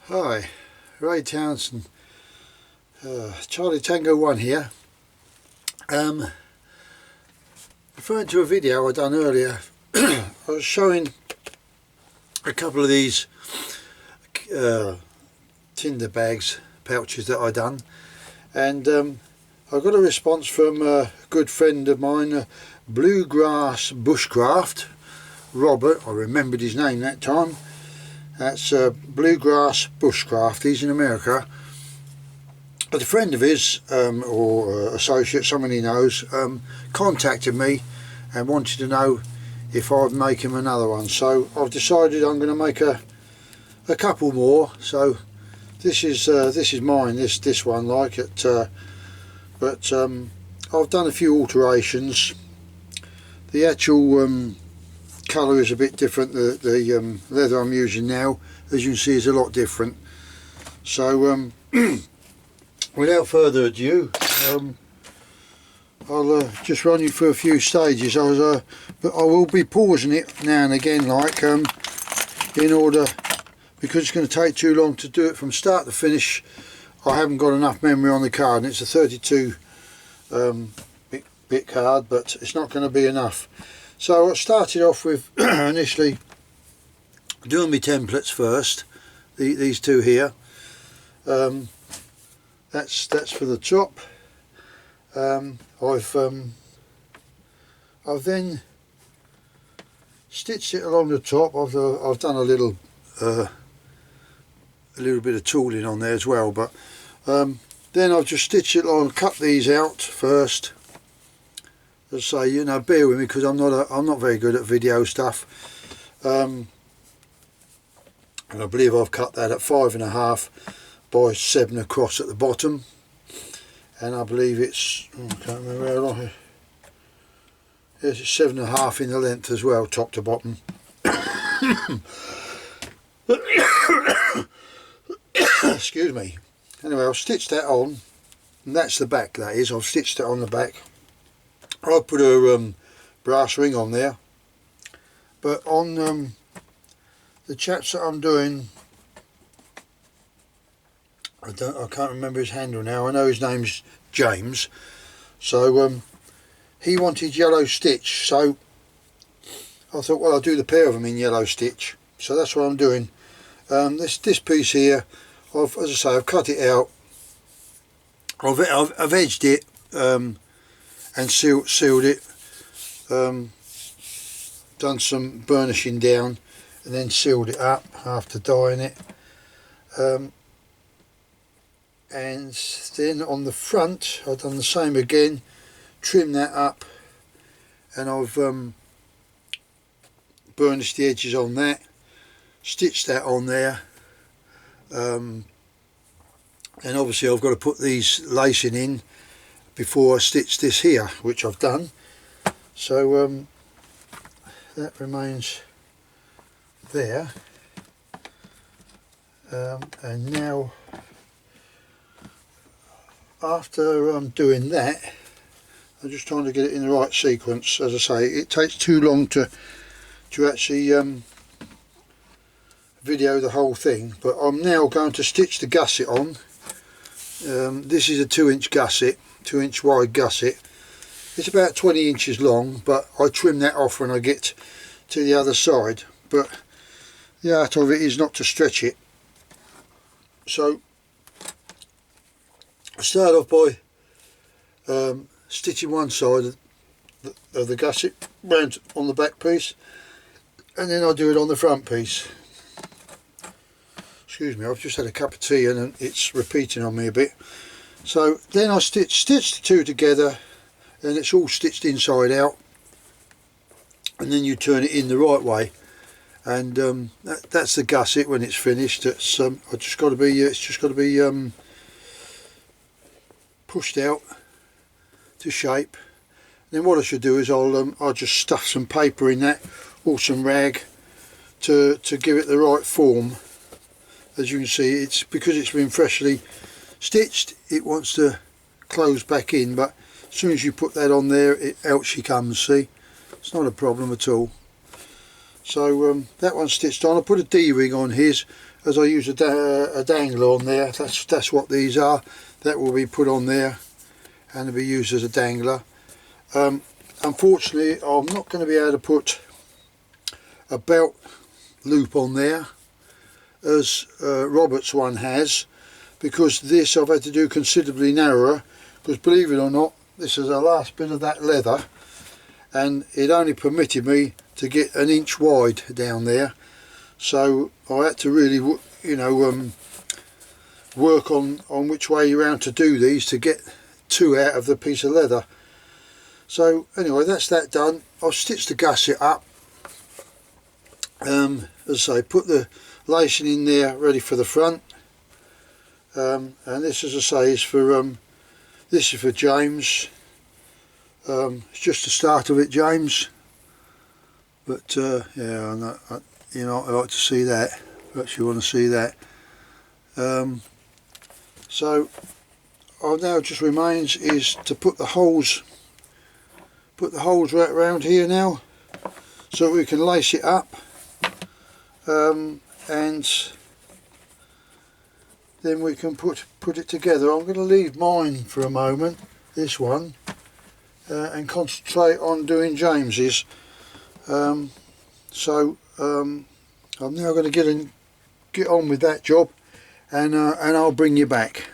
Hi, Ray Townsend, Charlie Tango 1 here. Referring to a video I done earlier, I was showing a couple of these Tinder bags, pouches that I done, and I got a response from a good friend of mine, Bluegrass Bushcraft, Robert. I remembered his name that time. That's Bluegrass Bushcraft. He's in America. But a friend of his, or associate, someone he knows, contacted me and wanted to know if I'd make him another one. So I've decided I'm going to make a couple more. So this is mine. This one, like it. But I've done a few alterations. The actual colour is a bit different. The leather I'm using now, as you can see, is a lot different. So without further ado, I'll just run you through a few stages. But I will be pausing it now and again, like in order, because it's going to take too long to do it from start to finish. I haven't got enough memory on the card, and it's a 32 bit card, but it's not going to be enough. So I started off with initially doing my templates first. These two here. That's for the top. I've then stitched it along the top. I've done a little bit of tooling on there as well, but then I've just stitched it along, cut these out first. As I say, you know, bear with me because I'm not very good at video stuff. And I believe I've cut that at 5.5 by 7 across at the bottom, and I believe it's, I can't remember how long. Yes, it's 7.5 in the length as well, top to bottom. Excuse me. Anyway, I've stitched that on, and that's the back. That is, I've stitched it on the back. I put a brass ring on there, but on the chaps that I'm doing, I can't remember his handle now. I know his name's James. So he wanted yellow stitch, so I thought, well, I'll do the pair of them in yellow stitch. So that's what I'm doing. This piece here, as I say, I've cut it out. I've edged it and sealed it. Done some burnishing down and then sealed it up after dyeing it. And then on the front I've done the same again, trimmed that up, and I've burnished the edges on that, stitched that on there, and obviously I've got to put these lacing in before I stitch this here, which I've done. So that remains there, and now after I'm doing that, I'm just trying to get it in the right sequence. As I say, it takes too long to actually video the whole thing, but I'm now going to stitch the gusset on. This is a 2-inch gusset, 2-inch wide gusset. It's about 20 inches long, but I trim that off when I get to the other side. But the art of it is not to stretch it. So I start off by stitching one side of the gusset round on the back piece, and then I do it on the front piece. Excuse me, I've just had a cup of tea and it's repeating on me a bit. So then I stitch the two together, and it's all stitched inside out, and then you turn it in the right way, and that's the gusset when it's finished. It's just got to be pushed out to shape. And then what I should do is I'll just stuff some paper in that, or some rag, to give it the right form. As you can see, it's because it's been freshly stitched, it wants to close back in, but as soon as you put that on there, out she comes. See, it's not a problem at all. So that one's stitched on. I put a D-ring on his, as I use a dangler on there. That's what these are. That will be put on there and will be used as a dangler. Unfortunately, I'm not going to be able to put a belt loop on there as Robert's one has, because this I've had to do considerably narrower, because believe it or not, this is the last bit of that leather and it only permitted me to get an inch wide down there, so I had to really, you know, work on which way around to do these to get two out of the piece of leather. So anyway, that's that done. I've stitched the gusset up, as I say, put the lacing in there ready for the front, and this, as I say, is for this is for James. It's just the start of it, James, but yeah, you know, I like to see that. I actually want to see that. So all now just remains is to put the holes right around here now, so we can lace it up, and then we can put it together. I'm going to leave mine for a moment, this one, and concentrate on doing James's. I'm now going to get on with that job, and I'll bring you back.